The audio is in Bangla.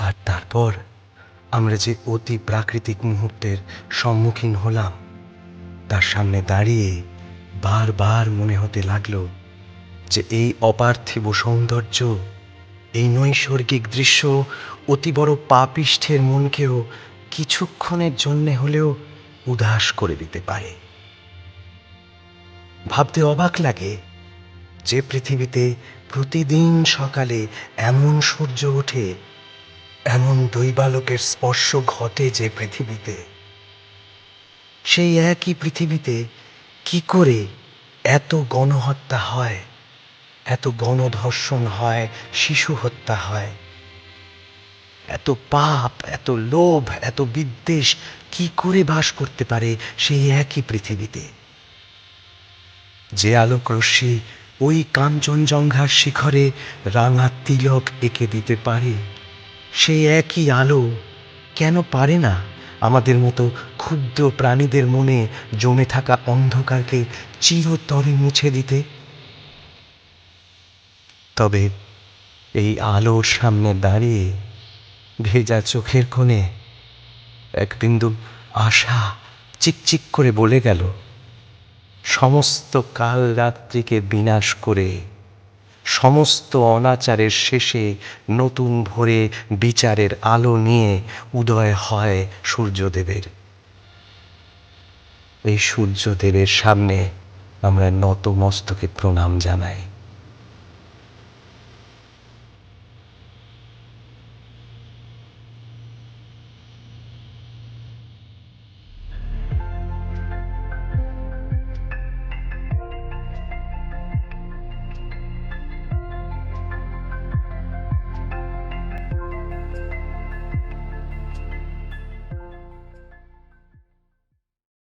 আর তারপর আমরা যে অতি প্রাকৃতিক মুহূর্তের সম্মুখীন হলাম, তার সামনে দাঁড়িয়ে বারবার মনে হতে লাগলো যে এই অপার্থিব সৌন্দর্য, এই নৈসর্গিক দৃশ্য অতি বড় পাপিষ্ঠের মনকেও কিছুক্ষণের জন্যে হলেও উদাস করে দিতে পারে। ভাবতে অবাক লাগে যে পৃথিবীতে প্রতিদিন সকালে এমন সূর্য ওঠে, এমন দৈবালোকের স্পর্শ ঘটে যে পৃথিবীতে, সেই একই পৃথিবীতে কি করে এত গণহত্যা হয়, এত গণধর্ষণ হয়, শিশু হত্যা হয়, এত পাপ, এত লোভ, এত বিদ্বেষ কি করে বাস করতে পারে সেই একই পৃথিবীতে? যে আলোক রশ্মি ওই কাঞ্চনজঙ্ঘার শিখরে রাঙা তিলক এঁকে দিতে পারে, সেই একই আলো কেন পারে না আমাদের মতো ক্ষুদ্র প্রাণীদের মনে জমে থাকা অন্ধকারকে চিরতরে মুছে দিতে? তবে এই আলোর সামনে দাঁড়িয়ে ভেজা চোখের কোণে এক বিন্দু আশা চিকচিক করে বলে গেল, সমস্ত কাল রাত্রিকে বিনাশ করে সমস্ত অনাচারের শেষে নতুন ভোরে বিচারের আলো নিয়ে উদয় হয় সূর্যদেবের। এই সূর্যদেবের সামনে আমরা নত মস্তকে প্রণাম জানাই।